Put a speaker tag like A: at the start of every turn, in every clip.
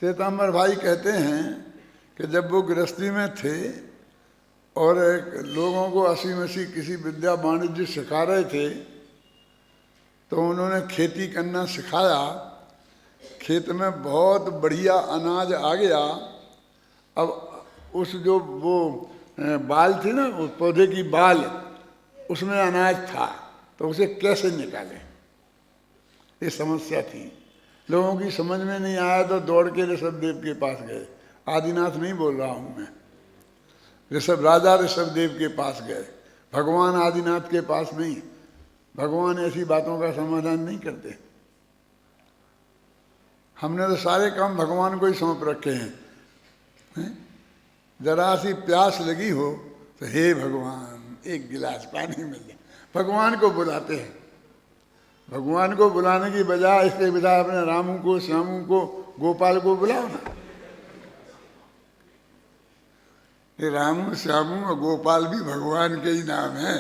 A: श्वेतांबर भाई कहते हैं कि जब वो गृहस्थी में थे और लोगों को असी मसी किसी विद्या वाणिज्य सिखा रहे थे, तो उन्होंने खेती करना सिखाया। खेत में बहुत बढ़िया अनाज आ गया। अब उस जो वो बाल थी ना, उस पौधे की बाल, उसमें अनाज था, तो उसे कैसे निकालें, ये समस्या थी। लोगों की समझ में नहीं आया तो दौड़ के ऋषभदेव के पास गए। आदिनाथ नहीं बोल रहा हूँ मैं, राजा ऋषभदेव के पास गए, भगवान आदिनाथ के पास नहीं। भगवान ऐसी बातों का समाधान नहीं करते। हमने तो सारे काम भगवान को ही सौंप रखे हैं। जरा सी प्यास लगी हो तो हे भगवान एक गिलास पानी मिल जाए, भगवान को बुलाते हैं। भगवान को बुलाने की बजाय इसके बजाय अपने रामू को, श्यामू को, गोपाल को बुलाओ ना। ये रामू, श्यामू और गोपाल भी भगवान के ही नाम है।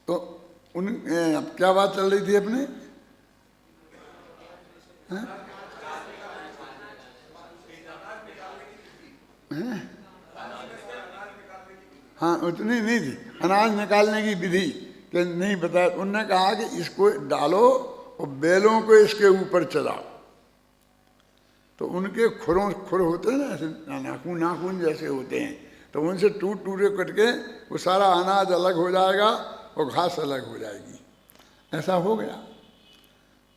A: तो अब क्या बात चल रही थी अपने? हाँ, उतनी नहीं थी। अनाज निकालने की विधि कि नहीं बताया। उन्होंने कहा कि इसको डालो और बैलों को इसके ऊपर चलाओ। तो उनके खुर होते हैं ना, ऐसे नाखून नाखून जैसे होते हैं, तो उनसे टूट टूटे कटके वो सारा अनाज अलग हो जाएगा और घास अलग हो जाएगी। ऐसा हो गया।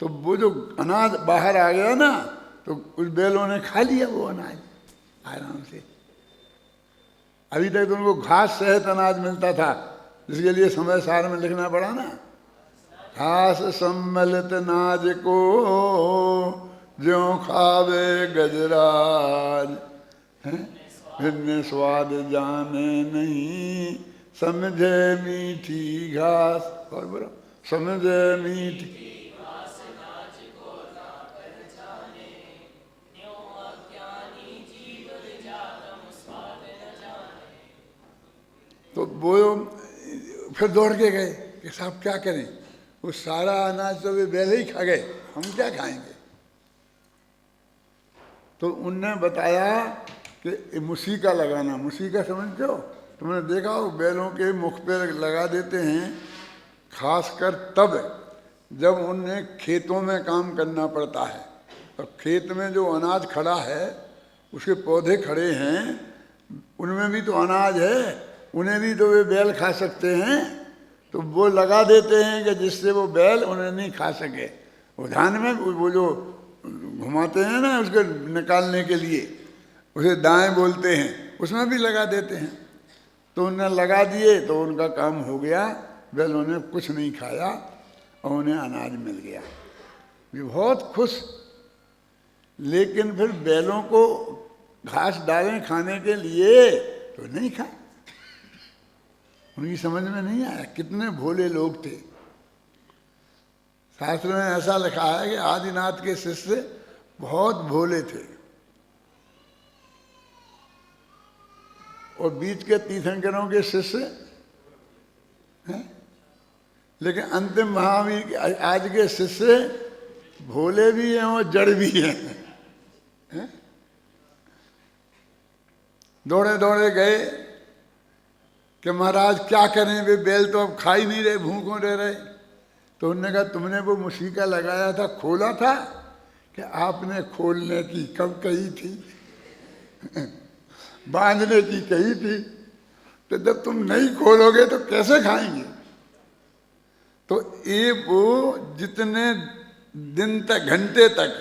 A: तो वो जो अनाज बाहर आ गया ना, तो उस बैलों ने खा लिया वो अनाज आराम से। अभी तक तो उनको घास सहित अनाज मिलता था, जिसके लिए समय सार में लिखना पड़ा ना, घास सम्मिलित नाज को ज्यों खावे गजराज, फिर स्वाद जाने नहीं समझे मीठी घास। और बोलो समझे मीठी। तो वो फिर दौड़ के गए कि साहब क्या करें, वो सारा अनाज तो वे बैल ही खा गए, हम क्या खाएंगे। तो उनने बताया कि मुसीका लगाना। मुसीका समझते हो? तुमने देखा हो बैलों के मुख पे लगा देते हैं, खासकर तब जब उन्हें खेतों में काम करना पड़ता है। तो खेत में जो अनाज खड़ा है, उसके पौधे खड़े हैं, उनमें भी तो अनाज है, उन्हें भी तो वे बैल खा सकते हैं। तो वो लगा देते हैं कि जिससे वो बैल उन्हें नहीं खा सके। वो धान में वो जो घुमाते हैं ना उसके निकालने के लिए, उसे दाएं बोलते हैं, उसमें भी लगा देते हैं। तो उन्हें लगा दिए तो उनका काम हो गया, बैलों ने कुछ नहीं खाया और उन्हें अनाज मिल गया। वे बहुत खुश। लेकिन फिर बैलों को घास डालें खाने के लिए तो नहीं खाए, उनकी समझ में नहीं आया। कितने भोले लोग थे। शास्त्र में ऐसा लिखा है कि आदिनाथ के शिष्य बहुत भोले थे और बीच के तीर्थंकरों के शिष्य हैं, लेकिन अंतिम महावीर आज के शिष्य भोले भी हैं और जड़ भी हैं। दौड़े दौड़े गए कि महाराज क्या करें, वे बैल तो अब खा ही नहीं रहे, भूखों रह रहे। तो उन्होंने कहा तुमने वो मुसीका लगाया था, खोला था? कि आपने खोलने की कब कही थी? बांधने की कही थी। तो जब तुम नहीं खोलोगे तो कैसे खाएंगे? तो ये वो जितने दिन तक, घंटे तक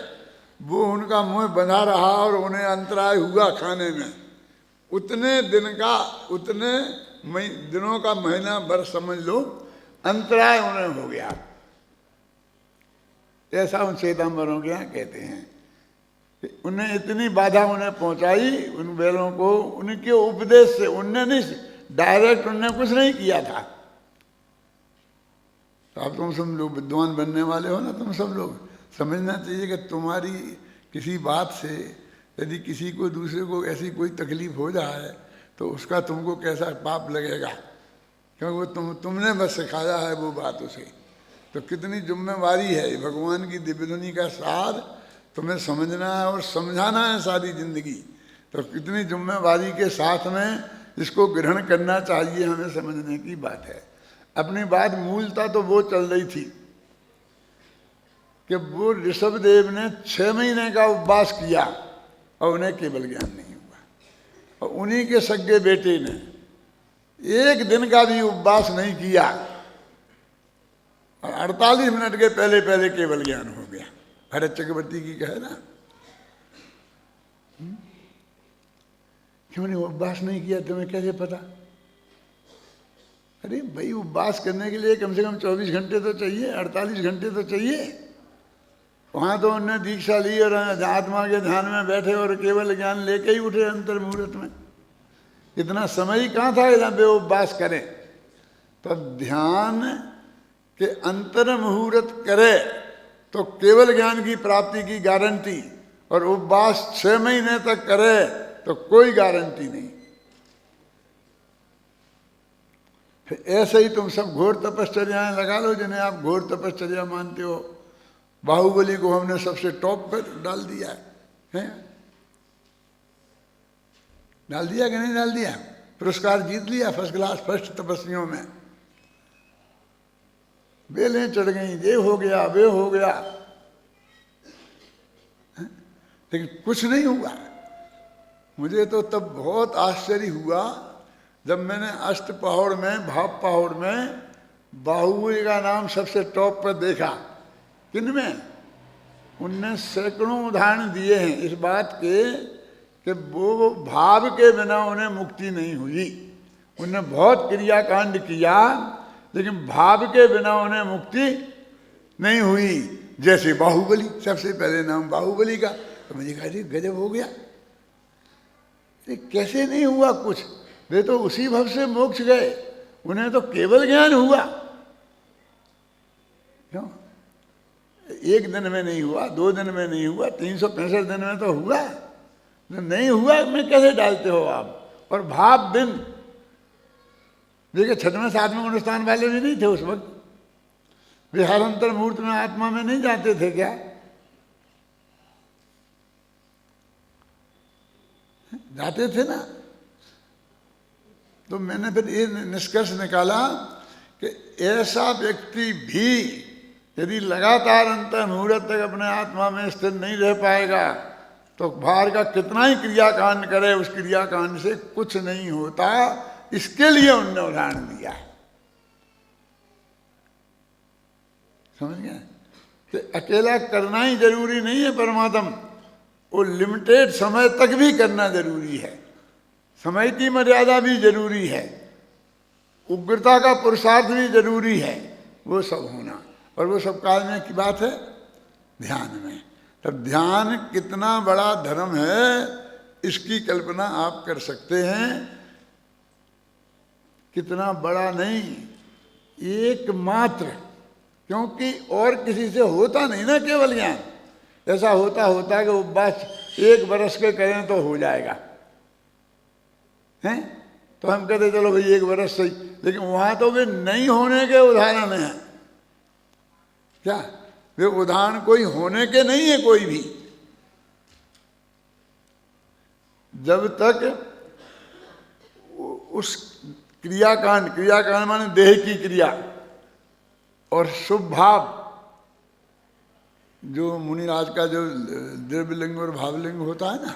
A: वो उनका मुंह बंधा रहा और उन्हें अंतराय हुआ खाने में, उतने दिन का, उतने दिनों का महीना भर समझ लो अंतराय उन्हें हो गया। ऐसा उन श्वेतांबरों के यहाँ कहते हैं कि उन्हें इतनी बाधा उन्हें पहुंचाई उन बैलों को उनके उपदेश से। उनने नहीं, डायरेक्ट उनने कुछ नहीं किया था। तो अब तुम सब लोग विद्वान बनने वाले हो ना, तुम सब लोग समझना चाहिए कि तुम्हारी किसी बात से यदि किसी को, दूसरे को ऐसी कोई तकलीफ हो जाए तो उसका तुमको कैसा पाप लगेगा, क्योंकि वो तुमने बस सिखाया है वो बात उसे। तो कितनी जिम्मेवारी है भगवान की दिव्य ध्वनि का सार तुम्हें समझना है और समझाना है सारी जिंदगी। तो कितनी जिम्मेवारी के साथ में इसको ग्रहण करना चाहिए, हमें समझने की बात है। अपनी बात मूलता तो वो चल रही थी कि वो ऋषभदेव ने 6 महीने का उपवास किया और उन्हें केवल ज्ञान नहीं हुआ, और उन्हीं के सगे बेटे ने 1 दिन का भी उपवास नहीं किया और 48 मिनट के पहले पहले केवल ज्ञान हो गया। भरत चक्रवर्ती की कहे ना, क्यों नहीं उपवास नहीं किया, तुम्हें कैसे पता? अरे भाई, उपवास करने के लिए कम से कम 24 घंटे तो चाहिए, 48 घंटे तो चाहिए। वहां तो उन्होंने दीक्षा ली और आत्मा के ध्यान में बैठे और केवल ज्ञान लेके ही उठे अंतर मुहूर्त में। इतना समय ही कहाँ था इतना वे उपवास करें। तो ध्यान के अंतर मुहूर्त करे तो केवल ज्ञान की प्राप्ति की गारंटी, और उपवास 6 महीने तक करे तो कोई गारंटी नहीं। फिर ऐसे ही तुम सब घोर तपश्चर्याएं लगा लो जिन्हें आप घोर तपश्चर्या मानते हो। बाहुबली को हमने सबसे टॉप पर डाल दिया है, डाल दिया कि नहीं डाल दिया? पुरस्कार जीत लिया, फर्स्ट क्लास, फर्स्ट तपस्वियों में। बेलें चढ़ गई, ये हो गया वे हो गया, लेकिन कुछ नहीं हुआ। मुझे तो तब बहुत आश्चर्य हुआ जब मैंने अष्ट पहाड़ में, भाव पहाड़ में बाहुबली का नाम सबसे टॉप पर देखा। किन में? उनने सैकड़ों उदाहरण दिए हैं इस बात के कि वो भाव के बिना उन्हें मुक्ति नहीं हुई। उन्होंने बहुत क्रियाकांड किया लेकिन भाव के बिना उन्हें मुक्ति नहीं हुई। जैसे बाहुबली, सबसे पहले नाम बाहुबली का, तो मुझे कहा गजब हो गया, ये कैसे नहीं हुआ कुछ? वे तो उसी भव से मोक्ष गए, उन्हें तो केवल ज्ञान हुआ। क्यों? 1 दिन में नहीं हुआ, 2 दिन में नहीं हुआ, 365 दिन में तो हुआ। नहीं हुआ में कैसे डालते हो आप? और भाव दिन देखिए, 6वें 7वें अनुष्ठान वाले भी नहीं थे उस वक्त, वे हर अंतर मुहूर्त में आत्मा में नहीं जाते थे क्या? जाते थे ना। तो मैंने फिर ये निष्कर्ष निकाला कि ऐसा व्यक्ति भी यदि लगातार अंतर मुहूर्त तक अपने आत्मा में स्थिर नहीं रह पाएगा तो बाहर का कितना ही क्रियाकांड करे, उस क्रियाकांड से कुछ नहीं होता। इसके लिए उन्होंने उदाहरण दिया है। समझ गए? तो अकेला करना ही जरूरी नहीं है परमात्म, वो लिमिटेड समय तक भी करना जरूरी है। समय की मर्यादा भी जरूरी है, उग्रता का पुरुषार्थ भी जरूरी है, वो सब होना। और वो सब काल में की बात है ध्यान में। तब ध्यान कितना बड़ा धर्म है इसकी कल्पना आप कर सकते हैं। कितना बड़ा नहीं, एकमात्र, क्योंकि और किसी से होता नहीं ना केवल ज्ञान। ऐसा होता है कि उपवास 1 बरस के करें तो हो जाएगा, हैं? तो हम कहते चलो भाई 1 बरस सही, लेकिन वहां तो वे नहीं होने के उदाहरण हैं। क्या वे उदाहरण कोई होने के नहीं है कोई भी? जब तक उस क्रियाकांड माने देह की क्रिया और शुभ भाव, जो मुनिराज का जो द्रव्यलिंग और भावलिंग होता है ना,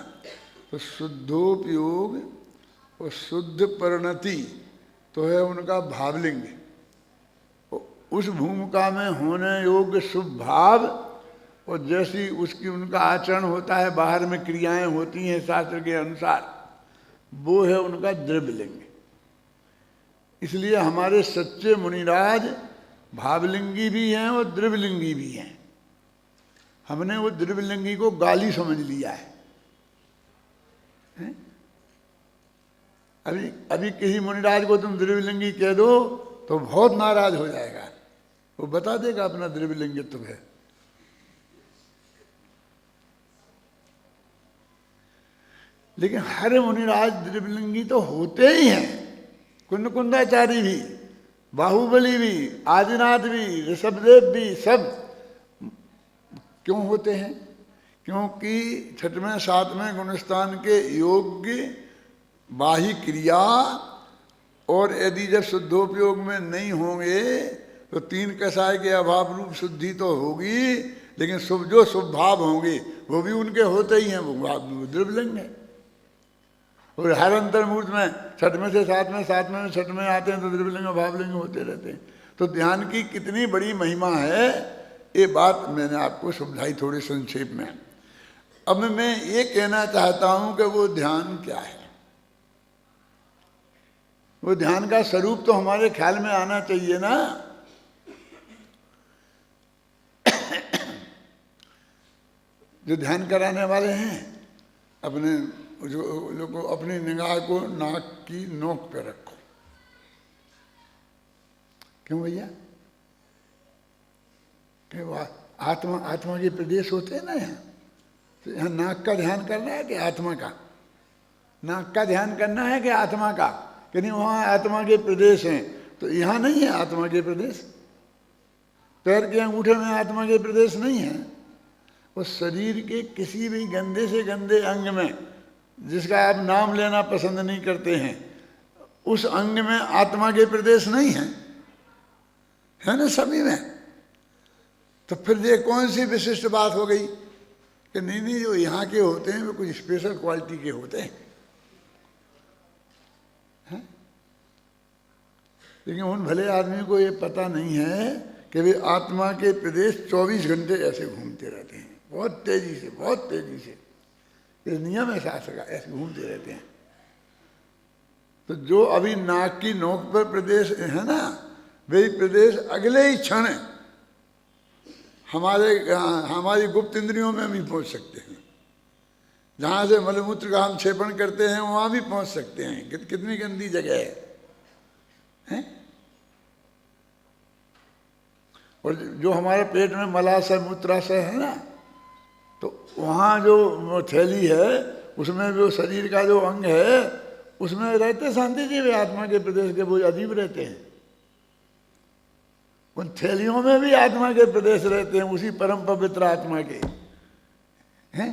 A: तो शुद्धोपयोग और शुद्ध परिणति तो है उनका भावलिंग। उस भूमिका में होने योग्य शुभ भाव और जैसी उसकी उनका आचरण होता है, बाहर में क्रियाएं होती हैं शास्त्र के अनुसार, वो है उनका द्रव्यलिंग। इसलिए हमारे सच्चे मुनिराज भावलिंगी भी हैं और द्रव्यलिंगी भी हैं। हमने वो द्रव्यलिंगी को गाली समझ लिया है। अभी किसी मुनिराज को तुम द्रव्यलिंगी कह दो तो बहुत नाराज हो जाएगा, वो बता देगा अपना द्रव्यलिंगित्व है। लेकिन हर मुनिराज द्रव्यलिंगी तो होते ही हैं, कुंदाचारी भी, बाहुबली भी, आदिनाथ भी, ऋषभदेव भी, सब क्यों होते हैं? क्योंकि छठवें सातवें गुणस्थान के योग्य बाह्य क्रिया, और यदि जब शुद्धोपयोग में नहीं होंगे तो तीन कसाय के अभाव रूप शुद्धि तो होगी, लेकिन शुभ जो शुभ भाव होंगे वो भी उनके होते ही हैं, वो द्रव्यलिंग है। और हर अंतर्मूर्त में छठवें से सातवें, सातवें में छठवें आते हैं तो द्रव्यलिंग भावलिंग होते रहते हैं। तो ध्यान की कितनी बड़ी महिमा है, ये बात मैंने आपको समझाई थोड़े संक्षेप में। अब मैं ये कहना चाहता हूं कि वो ध्यान क्या है। वो ध्यान का स्वरूप तो हमारे ख्याल में आना चाहिए ना। जो ध्यान कराने वाले हैं, अपने जो लोग अपनी निगाह को नाक की नोक पे रखो। क्यों भैया? कि वो आत्मा के प्रदेश होते हैं ना यहाँ, तो यहाँ नाक का ध्यान करना है कि आत्मा का? नाक का ध्यान करना है कि आत्मा का? कि नहीं, वहाँ आत्मा के प्रदेश हैं, तो यहाँ नहीं है आत्मा के प्रदेश। पैर के अंगूठे में आत्मा के प्रदेश नहीं है। उस शरीर के किसी भी गंदे से गंदे अंग में, जिसका आप नाम लेना पसंद नहीं करते हैं, उस अंग में आत्मा के प्रदेश नहीं है, है ना सभी में? तो फिर ये कौन सी विशिष्ट बात हो गई कि नहीं जो यहाँ के होते हैं वो कुछ स्पेशल क्वालिटी के होते हैं? लेकिन उन भले आदमी को ये पता नहीं है कि वे आत्मा के प्रदेश 24 घंटे ऐसे घूमते रहते हैं, बहुत तेजी से, बहुत तेजी से। इस नियम है शास्त्र का, ऐसे घूमते रहते हैं। तो जो अभी नाक की नोक पर प्रदेश है ना, वे प्रदेश अगले ही क्षण हमारी गुप्त इंद्रियों में भी पहुंच सकते हैं। जहाँ से मलमूत्र का हम क्षेपण करते हैं वहाँ भी पहुंच सकते हैं। कितनी गंदी जगह है, हैं? और जो हमारे पेट में मलाशय मूत्राशय है ना, तो वहाँ जो थैली है उसमें जो शरीर का जो अंग है उसमें रहते शांति जी, वे आत्मा के प्रदेश के वो अजीब रहते हैं। उन थैलियों में भी आत्मा के प्रदेश रहते हैं, उसी परम पवित्र आत्मा के हैं,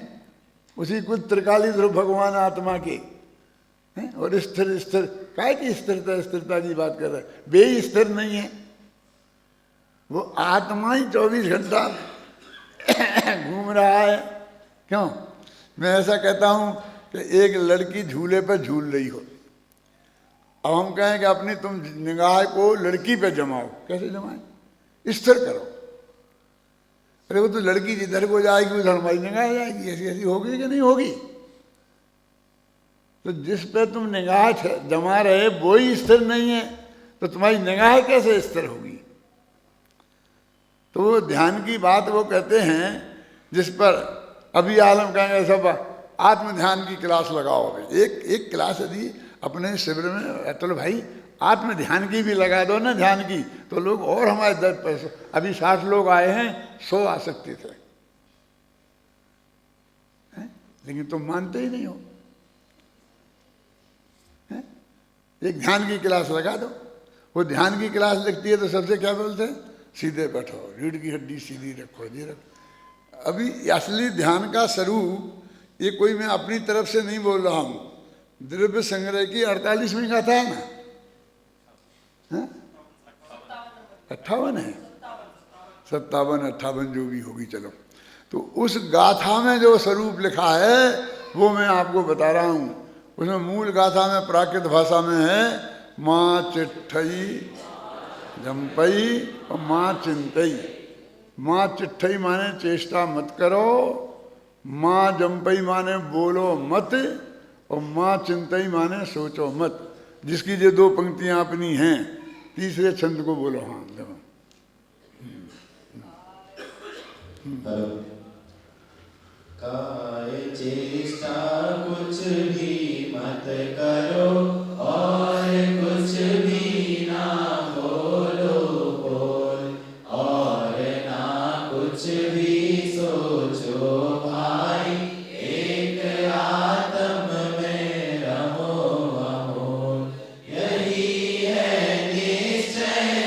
A: उसी कुछ त्रिकाली ध्रुव भगवान आत्मा के हैं। और स्थिर काय की स्थिरता की बात कर रहे हैं, वे स्थिर नहीं है। वो आत्मा ही 24 घंटा घूम रहा है। क्यों? मैं ऐसा कहता हूं कि एक लड़की झूले पर झूल रही हो, अब हम कहें कि अपनी तुम निगाह को लड़की पे जमाओ। कैसे जमाएं? स्थिर करो। अरे वो तो लड़की जिधर को जाएगी उधर हमारी निगाह जाएगी, ऐसी ऐसी होगी कि नहीं होगी? तो जिस पे तुम निगाह जमा रहे वो ही स्थिर नहीं है, तो तुम्हारी निगाह कैसे स्थिर होगी? तो वो ध्यान की बात वो कहते हैं, जिस पर अभी आलम कहेंगे सब आत्म ध्यान की क्लास लगाओ। अभी एक क्लास यदि अपने शिविर में अतुल भाई आत्म ध्यान की भी लगा दो ना, ध्यान की, तो लोग और हमारे 10 पैसे, अभी 60 लोग आए हैं, 100 आ सकते थे, लेकिन तुम मानते ही नहीं हो। एक ध्यान की क्लास लगा दो। वो ध्यान की क्लास लगती है तो सबसे क्या बोलते हैं? सीधे बैठो, रीढ़ की हड्डी सीधी रखो, ये रखो। अभी असली ध्यान का स्वरूप ये कोई मैं अपनी तरफ से नहीं बोल रहा हूं, द्रव्य संग्रह की 48वीं गाथा है ना, 58 है, 57 58 जो भी होगी, चलो। तो उस गाथा में जो स्वरूप लिखा है वो मैं आपको बता रहा हूं। उसमें मूल गाथा में प्राकृत भाषा में है, माँ चिट्ठई जम्पई और माँ चिंतई। माँ चिट्ठई माने चेष्टा मत करो, माँ जम्पई माने बोलो मत, और माँ चिंतई माने सोचो मत। जिसकी ये 2 पंक्तियां अपनी हैं, तीसरे छंद को बोलो। हाँ देखो,
B: काय चेष्टा कुछ भी मत करो, और कुछ भी ना बोलो बोल, और ना कुछ भी सोचो भाई, एक आत्म में रमो अमोल। यही है निश्चय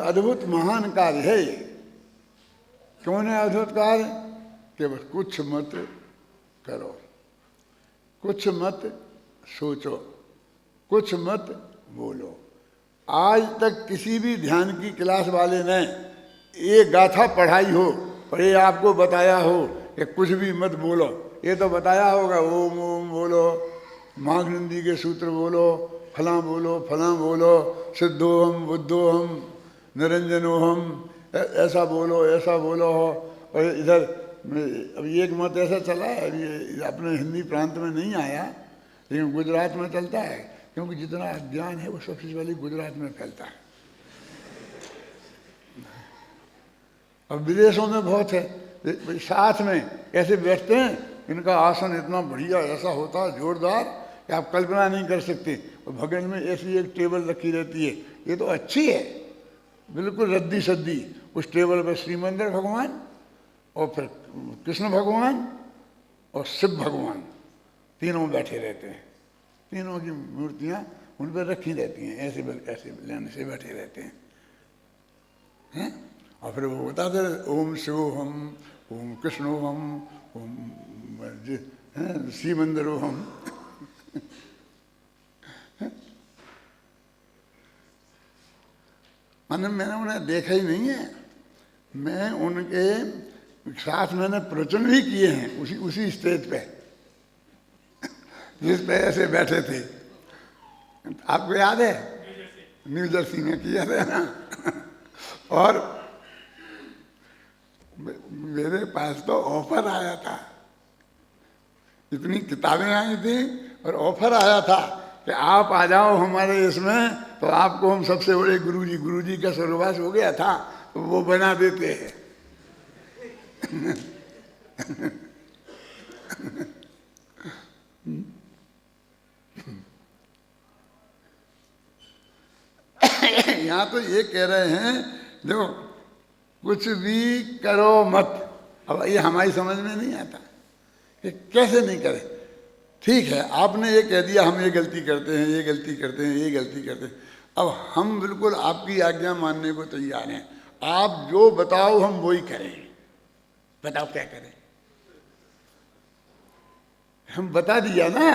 A: अद्भुत महान कार्य है ये। कौन है अद्भुत कार्य? कि बस कुछ मत करो, कुछ मत सोचो, कुछ मत बोलो। आज तक किसी भी ध्यान की क्लास वाले ने ये गाथा पढ़ाई हो और ये आपको बताया हो कि कुछ भी मत बोलो? ये तो बताया होगा ओम ओम बोलो, माघनंदी के सूत्र बोलो, फलां बोलो, फलां बोलो, सिद्धोहम बुद्धोहम निरंजनोहम, ऐसा बोलो, ऐसा बोलो हो। और इधर अभी एक मत ऐसा चला है, अभी अपने हिंदी प्रांत में नहीं आया, लेकिन गुजरात में चलता है, क्योंकि जितना अज्ञान है वो सबसे पहले गुजरात में फैलता है। अब विदेशों में बहुत है, साथ में ऐसे बैठते हैं, इनका आसन इतना बढ़िया ऐसा होता है जोरदार कि आप कल्पना नहीं कर सकते। और भगन में ऐसी एक टेबल रखी रहती है, ये तो अच्छी है, बिल्कुल रद्दी सद्दी। उस टेबल पर श्रीमंदिर भगवान और फिर कृष्ण भगवान और शिव भगवान तीनों बैठे रहते हैं। तीनों की मूर्तियाँ उन पर रखी रहती हैं, ऐसे ऐसे लाइन से बैठे रहते हैं। और फिर वो बताते रहे ओम शिवोहम, ओम कृष्णोहम, ओम श्रीमंदिरोहम। मैंने उन्हें देखा ही नहीं है, मैं उनके साथ मैंने प्रवचन भी किए हैं उसी स्टेज पे जिस पे ऐसे बैठे थे। आपको याद है? न्यू जर्सी में किया था ना। और मेरे पास तो ऑफर आया था, इतनी किताबें आई थी और ऑफर आया था कि आप आ जाओ हमारे इसमें, तो आपको हम सबसे बड़े गुरुजी का स्वर्गवास हो गया था, तो वो बना देते हैं। यहाँ तो ये कह रहे हैं, देखो कुछ भी करो मत। अब ये हमारी समझ में नहीं आता कि कैसे नहीं करें। ठीक है, आपने ये कह दिया हम ये गलती करते हैं, ये गलती करते हैं, ये गलती करते हैं। अब हम बिल्कुल आपकी आज्ञा मानने को तैयार हैं। आप जो बताओ हम वही करें। बताओ क्या करें? हम बता दिया ना।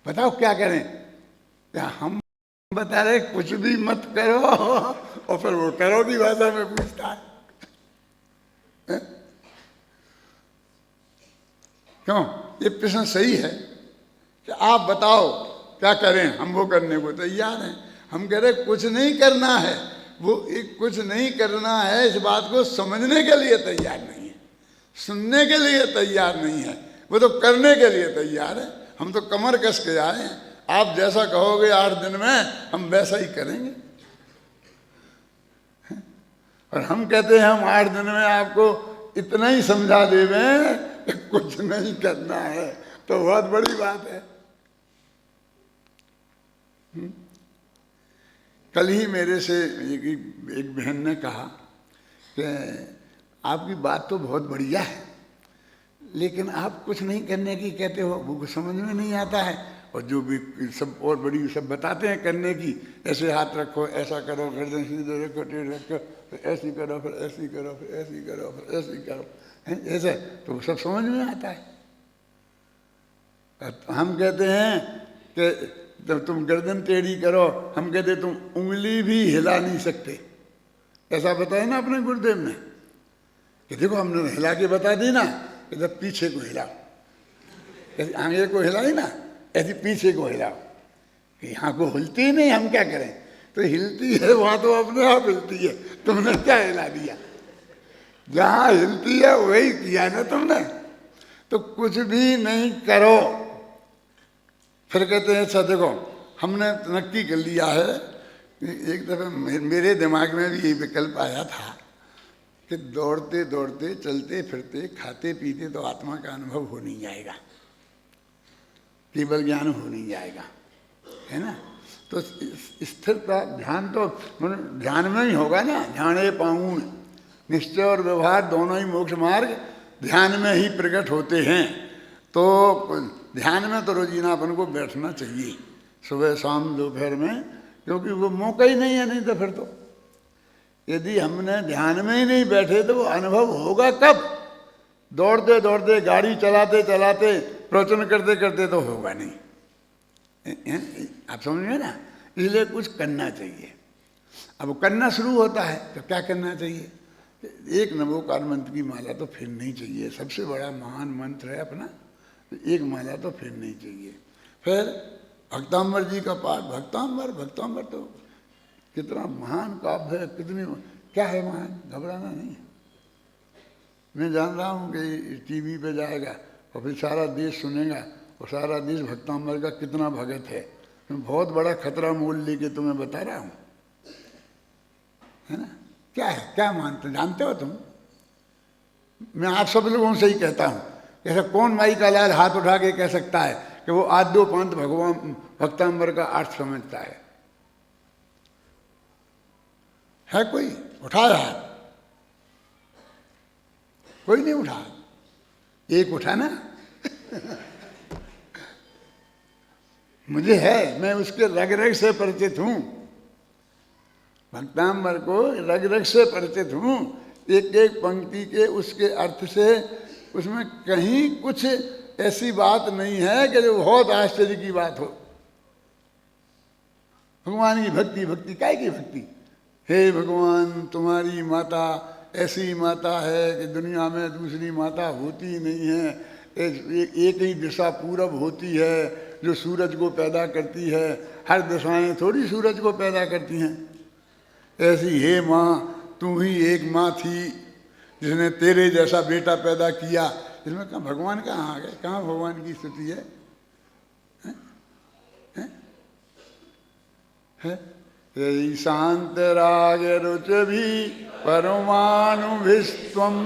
A: बताओ क्या करें? क्या हम बता रहे कुछ भी मत करो, और फिर वो करो की भाषा में पूछता है। क्यों? ये प्रश्न सही है कि आप बताओ क्या करें, हम वो करने को तैयार हैं। हम कह रहे कुछ नहीं करना है, वो एक कुछ नहीं करना है इस बात को समझने के लिए तैयार नहीं है, सुनने के लिए तैयार नहीं है, वो तो करने के लिए तैयार है। हम तो कमर कस के आए हैं, आप जैसा कहोगे 8 दिन में हम वैसा ही करेंगे। और हम कहते हैं हम 8 दिन में आपको इतना ही समझा देवे कि कुछ नहीं करना है, तो बहुत बड़ी बात है। कल ही मेरे से एक बहन ने कहा कि आपकी बात तो बहुत बढ़िया है, लेकिन आप कुछ नहीं करने की कहते हो, वो समझ में नहीं आता है। और जो भी सब और बड़ी सब बताते हैं करने की, ऐसे हाथ रखो, ऐसा करो, गर्दन सीधे रखो, टेढ़ रखो, फिर ऐसी करो, फिर ऐसी करो, फिर ऐसी करो, फिर ऐसी करो, ऐसे तो सब समझ में आता है। हम कहते हैं कि जब तुम गर्दन टेढ़ी करो, हम कहते तुम उंगली भी हिला नहीं सकते। ऐसा बताया ना अपने गुरुदेव ने कि देखो हमने हिला के बता दी ना, कि जब पीछे को हिलाओ, ऐसे आगे को हिलाई ना, ऐसे पीछे को हिलाओ। यहाँ को हिलती ही नहीं, हम क्या करें? तो हिलती है वहाँ तो अपने आप हिलती है, तुमने क्या हिला दिया? जहाँ हिलती है वही किया ना तुमने। तो कुछ भी नहीं करो। फिर कहते हैं अच्छा देखो हमने नक्की कर लिया है। एक दफ़े मेरे दिमाग में भी ये विकल्प आया था कि दौड़ते दौड़ते, चलते फिरते, खाते पीते तो आत्मा का अनुभव हो नहीं जाएगा, केवल ज्ञान हो नहीं जाएगा, है ना। तो स्थिरता ध्यान तो ध्यान में ही होगा ना। ध्याने पाऊँ, निश्चय और व्यवहार दोनों ही मोक्ष मार्ग ध्यान में ही प्रकट होते हैं। तो ध्यान में तो रोजीना अपन को बैठना चाहिए, सुबह शाम दोपहर में क्योंकि वो मौका ही नहीं है। नहीं तो फिर तो यदि हमने ध्यान में ही नहीं बैठे तो वो अनुभव होगा कब? दौड़ते दौड़ते, गाड़ी चलाते चलाते, प्रवचन करते करते तो होगा नहीं। आप समझ गए ना? इसलिए कुछ करना चाहिए। अब करना शुरू होता है तो क्या करना चाहिए? एक नमोकार मंत्र की माला तो फिरनी चाहिए। सबसे बड़ा महान मंत्र है अपना, तो एक माला तो फिरनी चाहिए। फिर भक्तांबर जी का पाठ, भक्तांबर तो कितना महान काव्य है, कितनी क्या है महान, घबराना नहीं है। मैं जान रहा हूँ कि टीवी पे जाएगा और फिर सारा देश सुनेगा और सारा देश भक्तांबर का कितना भगत है। मैं बहुत बड़ा खतरा मोल लेके तुम्हें बता रहा हूँ, है ना? क्या है, क्या मानते जानते हो तुम? मैं आप सब लोगों से ही कहता हूँ, ऐसा कौन माई का लाल हाथ उठा के कह सकता है कि वो आद्यो पंथ भगवान भक्तांबर का अर्थ समझता है? कोई? उठाया हाथ? कोई नहीं उठा। एक उठा ना मुझे है, मैं उसके रग रग से परिचित हूँ। भक्तांबर को रग रग से परिचित हूँ। एक एक पंक्ति के उसके अर्थ से, उसमें कहीं कुछ ऐसी बात नहीं है कि जो बहुत आश्चर्य की बात हो। भगवान की भक्ति, भक्ति काय की भक्ति? हे भगवान, तुम्हारी माता ऐसी माता है कि दुनिया में दूसरी माता होती नहीं है। एक ही दिशा पूरब होती है जो सूरज को पैदा करती है। हर दिशाएं थोड़ी सूरज को पैदा करती हैं। ऐसी हे माँ, तू ही एक माँ थी जिसने तेरे जैसा बेटा पैदा किया। इसमें कहाँ भगवान कहाँ आ गए? कहाँ भगवान की स्तुति है? शांत राग रुच भी परमाणु विश्वम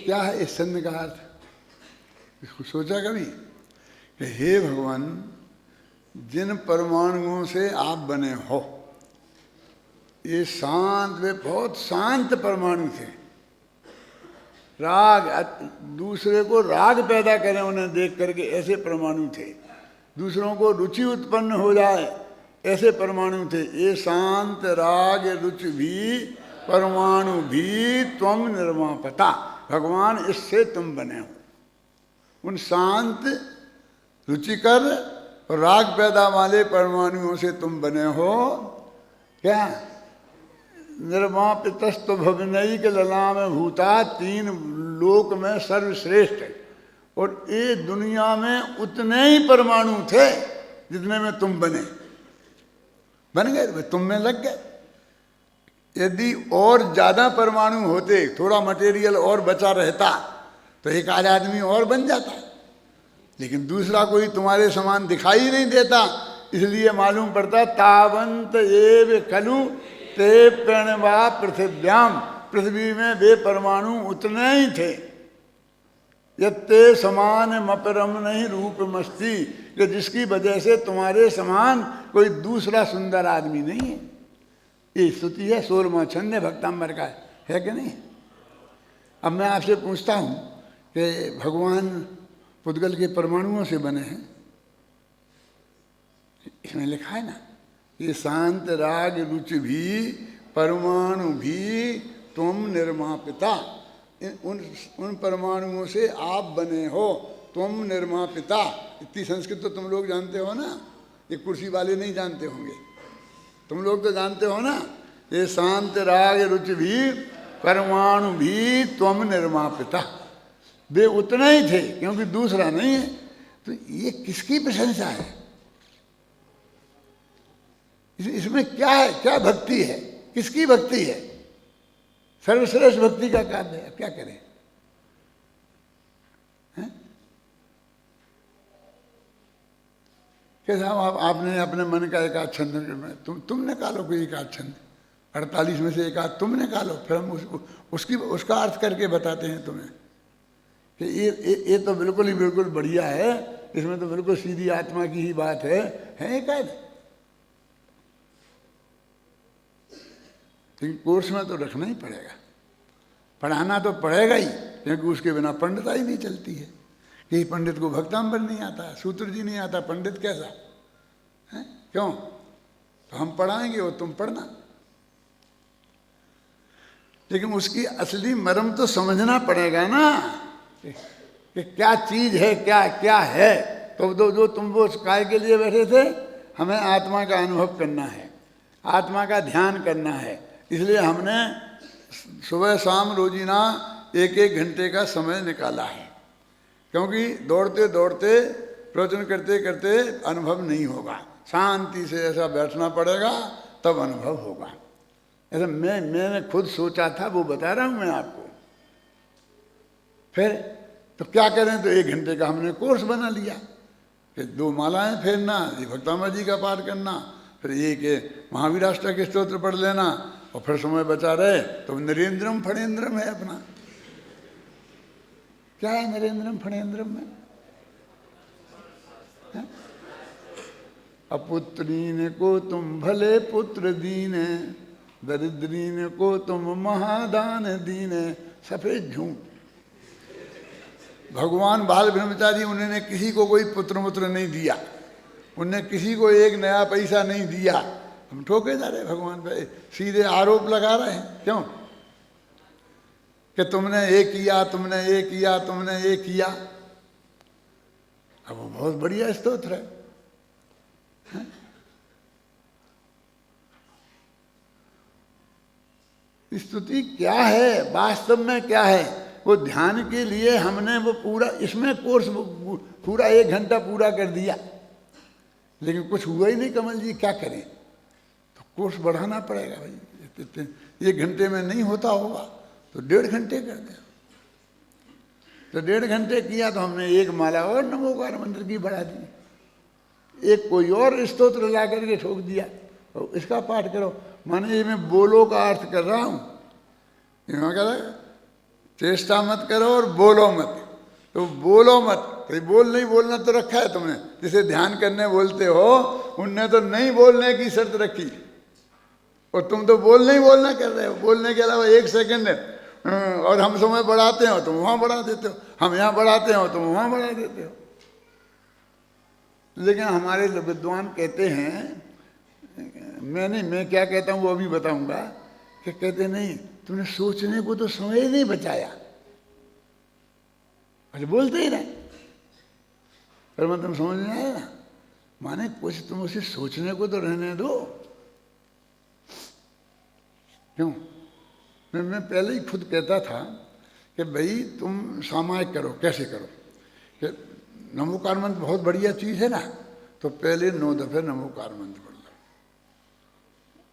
A: क्या है इस छंद का अर्थ? इसको सोचा कभी कि हे भगवान, जिन परमाणुओं से आप बने हो, ये शांत, वे बहुत शांत परमाणु थे। राग, दूसरे को राग पैदा करें उन्हें देख करके, ऐसे परमाणु थे। दूसरों को रुचि उत्पन्न हो जाए, ऐसे परमाणु थे। ये शांत राग रुचि भी परमाणु भी त्वम निर्मापता। भगवान, इससे तुम बने हो। उन शांत, रुचिकर और राग पैदा वाले परमाणुओं से तुम बने हो। क्या? निर्मापितस्तु भवनई के ललाम भूता, तीन लोक में सर्वश्रेष्ठ। और ये दुनिया में उतने ही परमाणु थे जितने में तुम बने। बन गए, तुम में लग गए। यदि और ज्यादा परमाणु होते, थोड़ा मटेरियल और बचा रहता, तो एक आध आदमी और बन जाता। लेकिन दूसरा कोई तुम्हारे समान दिखाई नहीं देता, इसलिए मालूम पड़ता तावंत एव खलु ते प्रणवा पृथिव्याम। पृथ्वी में वे परमाणु उतने ही थे। यत्ते समान मपरम नहीं रूप मस्ती, कि जिसकी वजह से तुम्हारे समान कोई दूसरा सुंदर आदमी नहीं है। ये स्तुति है, 16वां छंद है भक्तांबर का, है कि नहीं? अब मैं आपसे पूछता हूँ कि भगवान पुद्गल के परमाणुओं से बने हैं। इसमें लिखा है ना, ये शांत राग रुचि भी परमाणु भी तुम निर्मापिता। उन परमाणुओं से आप बने हो, तुम निर्मापिता। इतनी संस्कृत तो तुम लोग जानते हो ना, ये कुर्सी वाले नहीं जानते होंगे। तुम लोग तो जानते हो ना, ये शांत राग रुचि भी परमाणु भी तुम निर्मापिता। वे उतना ही थे क्योंकि दूसरा नहीं है। तो ये किसकी प्रशंसा है? इसमें क्या है? क्या भक्ति है? किसकी भक्ति है? सर्वश्रेष्ठ भक्ति का काव्य है। क्या करें? कैसा आपने अपने मन का एक आध छंद, तुम निकालो कोई एक आध छंद, 48 में से एक आध तुम निकालो, फिर हम उसका अर्थ करके बताते हैं तुम्हें कि ये तो बिल्कुल ही बिल्कुल बढ़िया है। इसमें तो बिल्कुल सीधी आत्मा की ही बात है कैद। लेकिन कोर्स में तो रखना ही पड़ेगा, पढ़ाना तो पड़ेगा ही, क्योंकि उसके बिना पंडिताई नहीं चलती है। कि पंडित को भक्तांबर नहीं आता, सूत्र जी नहीं आता, पंडित कैसा है? क्यों? तो हम पढ़ाएंगे और तुम पढ़ना, लेकिन उसकी असली मर्म तो समझना पड़ेगा ना कि क्या चीज है, क्या क्या है। तो जो तुम वो काय के लिए बैठे थे, हमें आत्मा का अनुभव करना है, आत्मा का ध्यान करना है। इसलिए हमने सुबह शाम रोजीना 1-1 घंटे का समय निकाला है, क्योंकि दौड़ते दौड़ते प्रवचन करते करते अनुभव नहीं होगा। शांति से ऐसा बैठना पड़ेगा, तब अनुभव होगा। ऐसा मैंने खुद सोचा था, वो बता रहा हूँ मैं आपको। फिर तो क्या करें, तो 1 घंटे का हमने कोर्स बना लिया कि 2 मालाएं फेरना, ये भक्तांबर जी का पाठ करना, फिर ये कि महावीराष्टक के स्तोत्र पढ़ लेना, और फिर समय बचा रहे तो नरेंद्रम फणेंद्रम है अपना। क्या है नरेंद्रम फणेंद्रम में? अपुत्रीन को तुम भले पुत्र दीने, दरिद्रीन को तुम महादान दीने। सफेद झूठ। भगवान बाल ब्रह्मचारी, उन्होंने किसी को कोई पुत्र मुत्र नहीं दिया, उन्होंने किसी को 1 नया पैसा नहीं दिया। हम ठोके जा रहे भगवान पे, सीधे आरोप लगा रहे हैं। क्यों? कि तुमने ये किया, तुमने ये किया, तुमने ये किया। अब वो बहुत बढ़िया स्तोत्र है। स्तुति क्या है, वास्तव में क्या है? वो ध्यान के लिए हमने वो पूरा इसमें कोर्स पूरा 1 घंटा पूरा कर दिया, लेकिन कुछ हुआ ही नहीं। कमल जी क्या करें? तो कोर्स बढ़ाना पड़ेगा भाई। 1 घंटे में नहीं होता होगा तो 1.5 घंटे कर दें। तो 1.5 घंटे किया तो हमने 1 माला और नमोकार मंत्र की बढ़ा दी, 1 कोई और स्तोत्र ला करके ठोक दिया, तो इसका पाठ करो। माने ये मैं बोलो का अर्थ कर रहा हूँ, यहाँ कह रहा चेष्टा मत करो और बोलो मत। तो बोलो मत, तो बोल नहीं बोलना तो रखा है तुमने। जिसे ध्यान करने बोलते हो, उनने तो नहीं बोलने की शर्त रखी, और तुम तो बोल नहीं बोलना कर रहे हो। बोलने के अलावा 1 सेकंड है, और हम समय बढ़ाते हो तो वहाँ बढ़ा देते हो, हम यहाँ बढ़ाते हो तो वहाँ बढ़ा देते हो। लेकिन हमारे विद्वान कहते हैं, मैं क्या कहता हूँ वो अभी बताऊंगा, कि कहते नहीं, तुमने सोचने को तो समय ही नहीं बचाया। अरे बोलते ही नहीं, पर मैं तुम समझ में आया ना? माने कुछ तुम उसे सोचने को तो रहने दो। क्यों? मैं पहले ही खुद कहता था कि भाई तुम सामायिक करो। कैसे करो? कि नमोकार मंत्र बहुत बढ़िया चीज़ है ना, तो पहले 9 दफे नमोकार मंत्र पढ़ लो,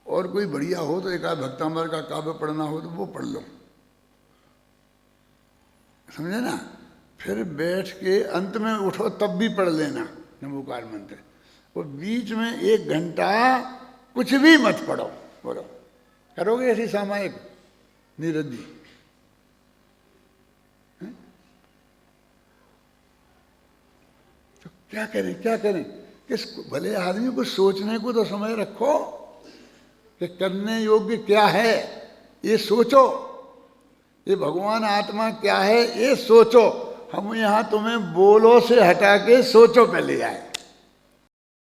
A: और कोई बढ़िया हो तो 1 आध भक्तांबर का काव्य पढ़ना हो तो वो पढ़ लो, समझे ना? फिर बैठ के अंत में उठो तब भी पढ़ लेना नमोकार मंत्र। और बीच में 1 घंटा कुछ भी मत पढ़ो। बोलो, करोगे ऐसी सामायिक नीरज जी? तो क्या करें, क्या करें? किस भले आदमी को सोचने को तो समय रखो कि करने योग्य क्या है, ये सोचो। ये भगवान आत्मा क्या है, ये सोचो। हम यहाँ तुम्हें बोलो से हटा के सोचो पे ले आए।